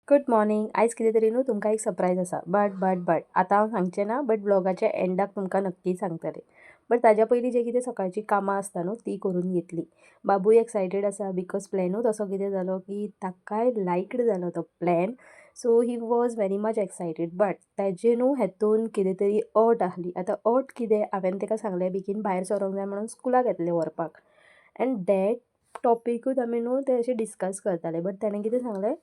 Good morning. आयज कितें तरी न्हू तुमकां एक सरप्रायज आसा. बट आतां हांव सांगचें ना, बट ब्लॉगाच्या एंडाक तुमकां नक्की सांगतलें. बट ताज्या पयलीं जें कितें सकाळची कामां आसता न्हू ती करून घेतली. बाबूय एक्सायटेड आसा बिकॉज प्लॅनूच असो कितें जालो की ताकाय लायक्ड जालो तो plan. So he was very much excited. But ताजें न्हू हेतून कितें तरी अट आसली. आतां अट कितें हांवें ताका सांगलें बेगीन भायर सरोंक जाय म्हणून स्कुलाक येतलें व्हरपाक. एंड दॅट टॉपिकूच आमी न्हू तें अशें डिस्कस करताले. बट ताणें कितें सांगलें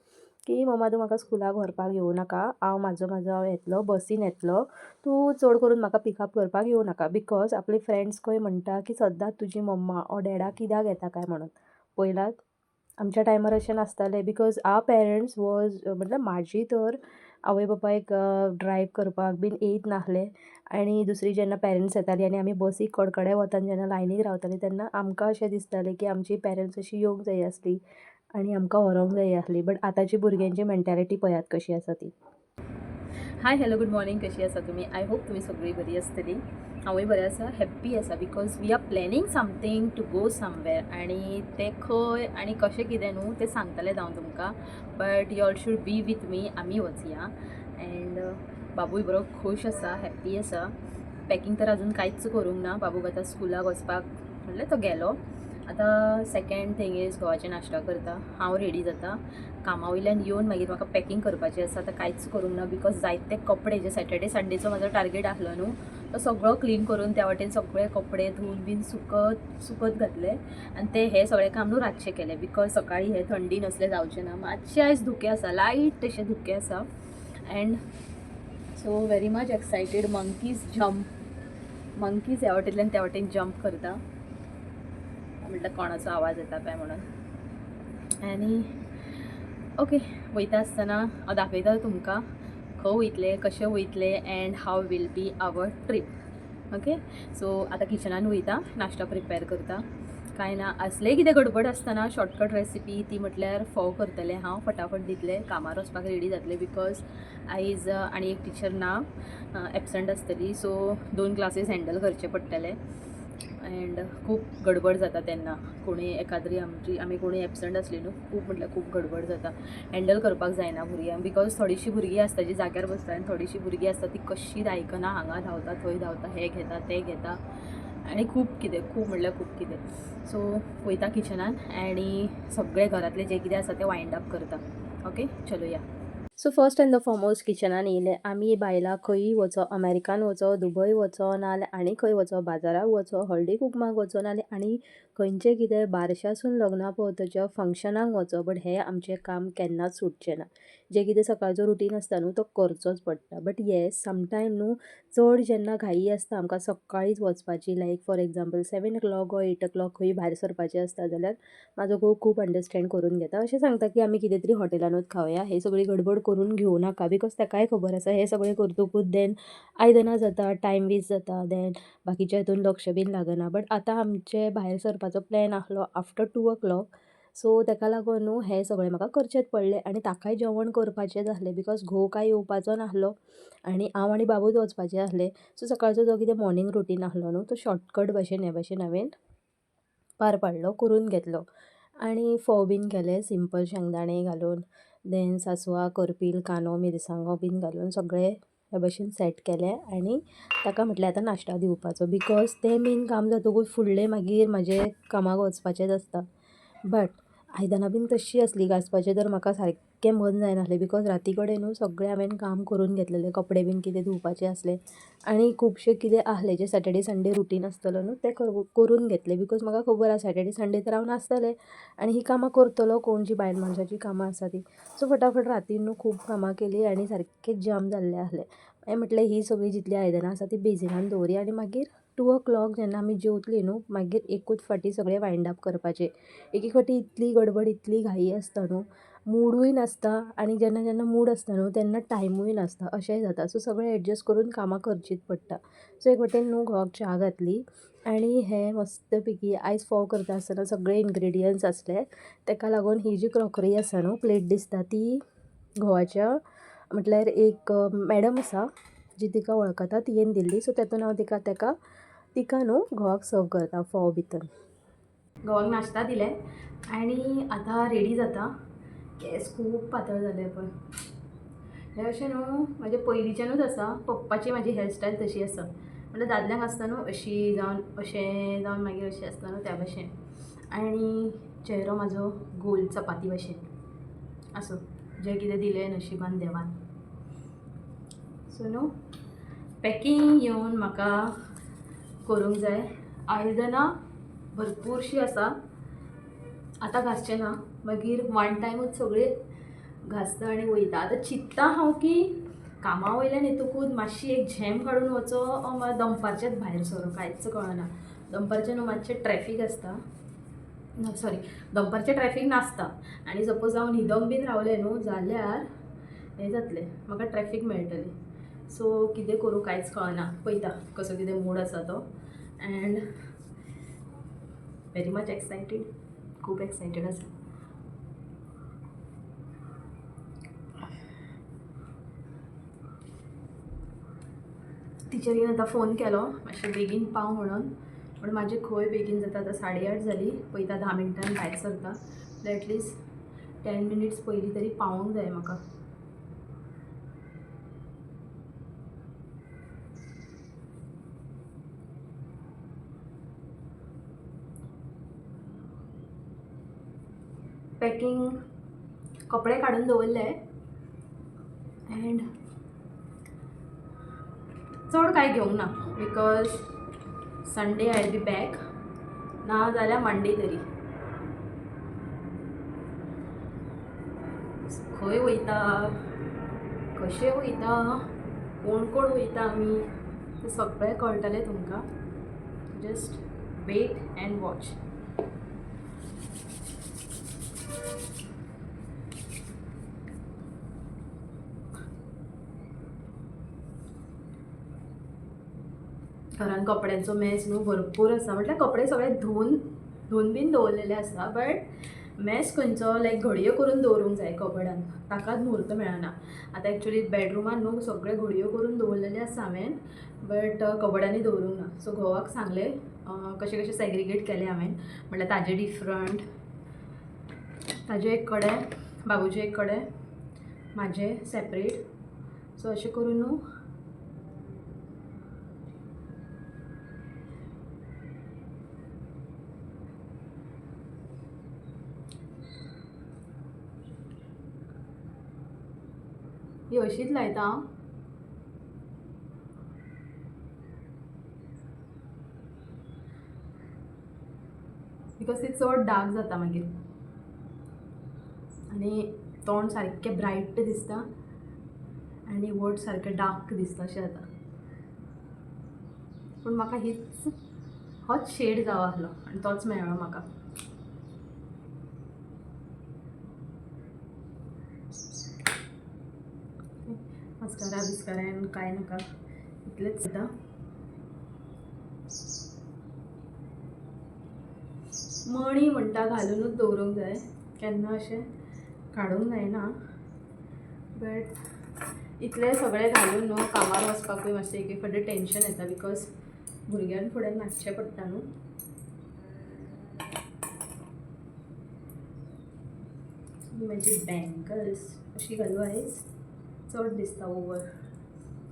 की मम्मा तूं म्हाका स्कुलाक व्हरपाक येवं नाका. हांव म्हाजो येतलो, बसीन येतलो. तूं चड करून म्हाका पिकअप करपाक येवं नाका. बिकॉज आपले फ्रेंड्स खंय म्हणटा की सद्दांच तुजी मम्मा ओ डॅडा कित्याक येता काय म्हणून. पयलात आमच्या टायमार अशें नासतालें बिकॉज आवर पेरंट्स वॉज म्हटल्यार म्हाजी तर आवय बापायक ड्रायव करपाक बीन येयत नासलें. आनी दुसरी जेन्ना पेरंट्स येतालीं आनी आमी बसीक कडकडे वतान जेन्ना लायनीक रावतालीं तेन्ना आमकां अशें दिसतालें की आमची पेरंट्स अशीं येवंक जाय आसलीं आनी आमकां व्हरोंक जाय आसलीं. बट आतांची भुरग्यांची मेंटेलिटी पळयात कशी आसा ती. Hi hello good morning. कशी आसा तुमी? आय होप तुमी सगळीं बरी आसतलीं. हांवूय बरें आसा, हॅप्पी आसा because we are planning something to go somewhere. आनी तें खंय आनी कशें कितें न्हू तें सांगतलें हांव तुमकां. But you all should be with मी. आमी वचया. एंड बाबूय बरो खूश आसा, हॅप्पी आसा. पॅकींग तर अजून कांयच करूंक ना. बाबूक आतां स्कुलाक वचपाक म्हणल्यार तो गेलो. आतां सेकेंड थींग इज घोवाचें नाश्ता करता. हांव रेडी जाता. कामा वयल्यान येवन मागीर म्हाका पॅकींग करपाचें आसा. आतां कांयच करूंक ना बिकॉज जायते कपडे जे सॅटर्डे संडेचो म्हाजो टार्गेट आसलो न्हू तो सगळो क्लीन करून त्या वाटेन सगळे कपडे धुवन बीन सुकत घातले. आनी ते हे सगळें काम न्हू रातचें केलें बिकॉज सकाळीं हे थंडीन असलें जावचें ना. मातशें आयज धुकें आसा, लायट तशें धुकें आसा. And so very much excited. Monkeys ह्या वाटेंतल्यान त्या वाटेन जंप करता. म्हटल्यार कोणाचो आवाज येता काय म्हणून. आनी ओके वयता आसतना हांव दाखयता तुमकां खंय वयतले, कशें वयतले and how will be our trip. Okay so आतां किचनान वयता, नाश्ता प्रिपेर करता. कांय ना, असलें कितें गडबड आसतना शॉर्टकट रेसिपी ती म्हटल्यार फोव करतलें हांव. फटाफट दितलें, कामार वचपाक रेडी जातलें बिकॉज आयज आनी एक टिचर ना, एबसंट आसतली. सो 2 क्लासीस हँडल करचे पडटले. एंड खूब गडबड जाता तेन्ना कोणी एकाद्री आमी कोणी एबसंट आसली न्हू खूब म्हटल्यार खूब गडबड जाता. हँडल करपाक जायना भुरग्यांक बिकॉज थोडीशीं भुरगीं आसता जी जाग्यार बसता आनी थोडीशीं भुरगीं आसता ती कशींच आयकना. हांगा धांवता थंय धांवता, हें घेता तें घेता आनी खूब म्हटल्यार खूब कितें. सो वयता किचनान आनी सगळें घरांतलें जें कितें आसा तें वायंड अप करता. ओके चलो या. So first and the foremost किचनान येयलें आमी बायलां. खंयी वचो, अमेरिकान वचो, दुबय वचो, नाल्यार आनी खंय वचो, बाजाराक वचो, हळदी कुकमाक वचो, नाल्यार आनी खंयचें कितें बारशासून लग्ना पळोवपाच्या फंक्शनाक वचो. बट हें आमचें काम केन्नाच सुटचें ना. जें कितें सकाळचो रुटीन आसता न्हू तो करचोच पडटा. बट येस समटायम न्हू चड जेन्ना घाई आसता आमकां सकाळींच वचपाची, लायक for example 7 o'clock or 8 o'clock खंय भायर सरपाचें आसता जाल्यार म्हाजो घोव खूब अंडरस्टँड करून घेता. अशें सांगता की आमी कितें तरी हॉटेलानूच खावया, हे सगळी गडबड करून घेवं नाका बिकॉज ताकाय खबर आसा हें सगळें करतकूच देन आयदनां जाता, टायम वेस्ट जाता, देन बाकीच्या हितून लक्ष बीन लागना. बट आतां आमचे भायर सरपाचो प्लॅन आसलो आफ्टर 2 o'clock. सो ताका लागून न्हू हें सगळें म्हाका करचेंच पडलें आनी ताकाय जेवण करपाचेंच आसलें बिकॉज घोव काय येवपाचो नासलो आनी हांव आनी बाबूच वचपाचें आसलें. सो सकाळचो जो कितें मॉर्निंग रुटीन आसलो न्हू तो शॉर्टकट भशेन हे भशेन हांवें पार पाडलो, करून घेतलो. आनी फोव बीन केले सिंपल शेंगदाणे घालून, देन सांसवां, करपील, कांदो, मिरसांगो बीन घालून सगळें हे भशेन सेट केलें. आनी ताका म्हटलें आतां नाश्ता दिवपाचो बिकॉज तें मेन काम जातकूच फुडलें मागीर म्हाजें कामाक वचपाचेंच आसता. बट आयदनां बीन तश्शीं आसलीं घासपाचें तर म्हाका सारकें मन जायनासलें बिकॉज राती कडेन न्हू सगळें हांवें काम करून घेतलेलें. कपडे बीन कितें धुवपाचे आसले आनी खुबशें कितें आसलें जें सॅटर्डे संडे रुटीन आसतलो न्हू तें करून घेतलें बिकॉज म्हाका खबर आसा सॅटर्डे संडे तर हांव नासतलें आनी ही कामां करतलो कोण, जी बायल मनशाची कामां आसा ती. सो फटाफट रातीन न्हू खूब कामां केलीं आनी सारकें जाम जाल्लें आसलें. हांवें म्हटलें ही सगळीं जितलीं आयदनां आसा तीं बेजिनान दवरया आनी मागीर 2 o'clock जेन्ना आमी जेवतलीं न्हू मागीर एकूच फावटी सगळें वायंड अप करपाचें. एक एक फावटी इतली गडबड इतली घाई आसता न्हू, मूडूय नासता आनी जेन्ना जेन्ना मूड आसता न्हू तेन्ना टायमूय नासता, अशेंय जाता. सो सगळें एडजस्ट करून कामां करचीच पडटा. सो एक वाटेन न्हू घोवाक च्या घातली आनी हें मस्त पैकी आयज फोव करता आसतना सगळे इन्ग्रेडियंट्स आसले. ताका लागून ही जी क्रॉकरी आसा न्हू प्लेट दिसता ती घोवाच्या म्हटल्यार एक मॅडम आसा जी तिका वळखता तियेन दिल्ली. सो तेतून हांव तिका न्हू घोवाक सर्व करता फोव भितर. घोवाक नाश्ता दिलें आनी आतां रेडी जाता केस खूप पातळ झाले पण हे अशें न्हू म्हाजे पयलींच्यानूच आसा. पप्पाची म्हाजी हेअरस्टायल तशी आसा म्हणजे दादल्यांक आसता न्हू अशी जावन अशें जावन मागीर अशें आसता न्हू त्या भशेन. आनी चेहरो म्हाजो गोल चपाती भशेन आसूं जें कितें दिलें नशिबान देवान. सो न्हू पॅकींग येवन म्हाका करूंक जाय. आयदनां भरपूरशीं आसा. आतां घासचें ना मागीर वन टायमूच सगळीं घासता आनी वयता. आतां चिंत्ता हांव की कामा वयल्यान येतकूच मातशी एक झेम काडून वचो वा दनपारचेच भायर सरो कांयच कळना. दनपारचें न्हू मातशें ट्रॅफीक आसता. सॉरी दनपारचें ट्रॅफीक नासता आनी सपोज हांव न्हिदोंक बीन रावलें न्हू जाल्यार हें जातलें म्हाका ट्रॅफीक मेळटली. सो कितें करूं कांयच कळना. पळयता कसो कितें मूड आसा तो. End very much excited. खूब एक्सायटेड आसा. टिचरीन आतां फोन केलो मातशें बेगीन पाव म्हणून पण म्हाजें खंय बेगीन जाता. आतां 8:30 जाली. पळयता 10 मिनटांनी भायर सरता. एटलिस्ट 10 मिनिट्स पयलीं तरी पावूंक जाय म्हाका. पॅकींग कपडे काडून दवरले एंड चड कांय घेवंक ना because Sunday I B back ना जाल्यार मंडे तरी. खंय वयता कशें वयता कोण कोण वयता आमी तें सगळें कळटलें तुमकां. Just wait and watch. घरान कपड्यांचो मॅस न्हू भरपूर आसा. म्हटल्यार कपडे सगळे धुवन बीन दवरलेले आसा बट मॅस खंयचो लायक घडयो करून दवरूंक जाय कबडान. ताकाच मुहूर्त मेळना. आतां एक्चुली बेडरुमान न्हू सगळे घडयो करून दवरलेले आसा हांवें बट कबडांनी दवरूंक ना. सो घोवाक सांगलें कशें कशें सॅग्रिगेट केलें हांवें. म्हटल्यार ताजे डिफरंट ताजे एक कडेन बाबूचे एक कडेन म्हाजें सेपरेट. सो अशें करून न्हू ही अशीच लायता हांव. बिकॉज ती चड डार्क जाता मागीर आनी तोंड सारकें ब्रायट दिसता आनी वोट सारकें डार्क दिसता अशें जाता. पूण म्हाका होच शेड जावो आसलो आनी तोच मेळ्ळो म्हाका. मस्कारा बिस्कारान कांय नाका इतलेंच जाता. मणी म्हणटा घालूनच दवरूंक जाय केन्ना अशें काडूंक जायना. बट इतलें सगळें घालून न्हू कामार वचपाकूय मातशें एक फावटी टेंशन येता बिकॉज भुरग्यांक फुडें नाचचें पडटा न्हू. म्हजी बँगल्स अशी घालू आयज चड दिसता ओवर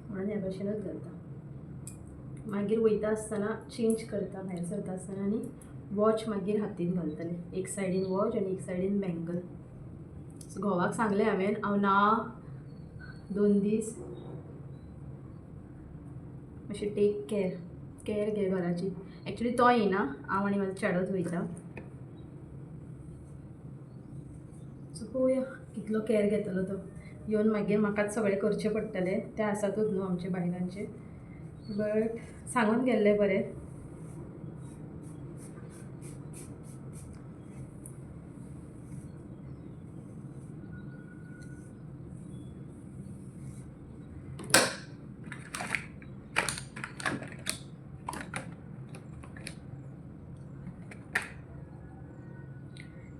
म्हणून हे भशेनूच घालता. मागीर वयता आसतना चेंज करता भायर सरता आसतना आनी वॉच मागीर हातीन घालतलें. एक सायडीन वॉच आनी एक सायडीन बँगल. सो घोवाक सांगलें हांव ना 2 दीस मातशें टेक केअर घे घराची. एक्चुली तो येना हांव आनी म्हाजो चेडोच वयता. सो पळोवया कितलो केअर घेतलो तो. येवन मागीर म्हाकाच सगळें करचें पडटलें. तें आसातूच न्हू आमचे बायलांचें. बट सांगून गेल्लें बरें.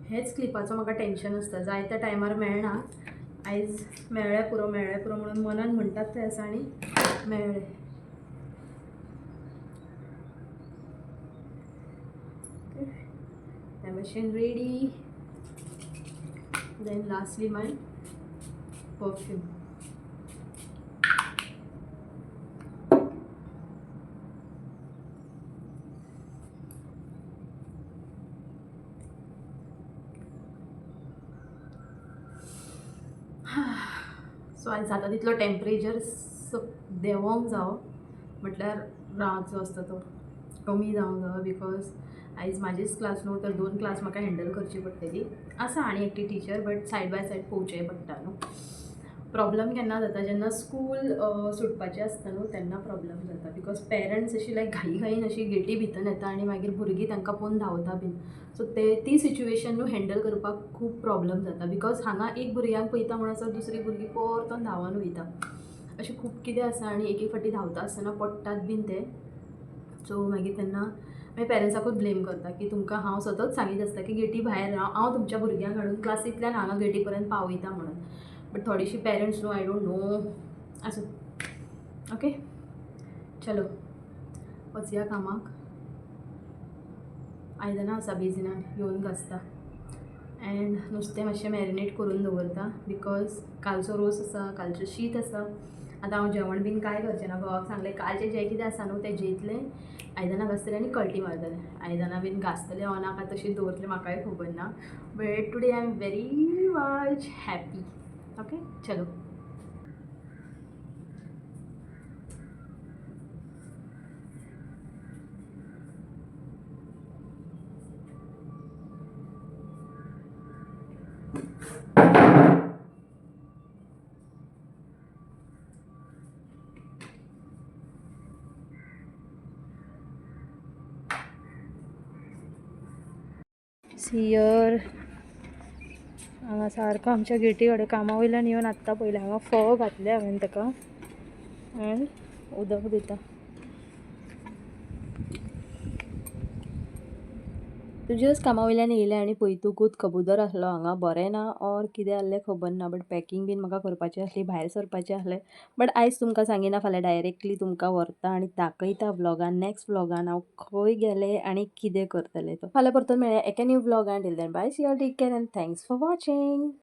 हेच क्लिपाचो म्हाका टेंशन आसता. जाय त्या टायमार मेळना. आयज मेळ्ळें पुरो म्हणून मनान म्हणटात थंय आसा आनी मेळ्ळें. त्या भशेन रेडी. देन लास्टली माय परफ्यूम. सो आयज जाता तितलो टेम्परेचर देंवोंक जावो म्हटल्यार राग जो आसता तो कमी जावंक जावो बिकॉज आयज म्हाजीच क्लास न्हू तर 2 क्लास म्हाका हँडल करची पडटली. आसा आनी एकटी teacher but side by side पळोवचेंय पडटा न्हू. प्रॉब्लम केन्ना जाता जेन्ना स्कूल सुटपाचें आसता न्हू तेन्ना प्रॉब्लम जाता बिकॉज पेरंट्स अशी लायक घाईन अशी गेटी भितर येता आनी मागीर भुरगीं तांकां पळोवन धांवता बीन. सो ती सिच्युएशन न्हू हँडल करपाक खूब प्रॉब्लम जाता बिकॉज हांगा एक भुरग्यांक पळयता म्हणसर दुसरी भुरगीं परतून धांवन वयता. अशें खूब कितें आसा आनी एक एक फावटी धांवता आसतना पडटात बीन ते. सो मागीर तेन्ना मागीर पेरंट्साकूच ब्लेम करता की तुमकां हांव सतत सांगीत आसता की गेटी भायर राव, हांव तुमच्या भुरग्यांक हाडून क्लासींतल्यान हांगा गेटी पर्यंत पावयता म्हणून. बट थोडीशी पेरंट्स न्हू आय डोंट नो आसूं. ओके चलो वचया कामाक. आयदनां आसा बेजिनान येवन घासता एंड नुस्तें मातशें मॅरिनेट करून दवरता बिकॉज कालचो रोस आसा, कालचें शीत आसा. आतां हांव जेवण बीन कांय करचें ना. घोवाक सांगलें कालचें जें कितें आसा न्हू तें जेयतलें, आयदनां घासतलें आनी कल्टी मारतलें. आयदनां बीन घासतलें ऑन नाका तशीच दवरतलें म्हाकाय खबर ना. But today I am very much happy. Okay चलो. सियर हांगा सारको आमच्या गेटी कडेन कामा वयल्यान येवन आत्तां पयलें हांगा फोव घातले हांवें ताका एंड उदक दिता. तुजेच कामा वयल्यान येयलें आनी पयतूकूच कबूतर आसलो हांगा. बरें ना ऑर कितें आहलें खबर ना बट पॅकींग बीन म्हाका करपाची आसली, भायर सरपाचें आहलें. बट आयज तुमकां सांगिना, फाल्यां डायरेक्टली तुमकां व्हरता आनी दाखयता व्लॉगान. नेक्स्ट व्लॉगान हांव खंय गेलें आनी कितें करतलें तो. फाल्यां परतून मेळया एका न्यू व्लॉगान. Till then bye, see you all, take care and thanks for watching.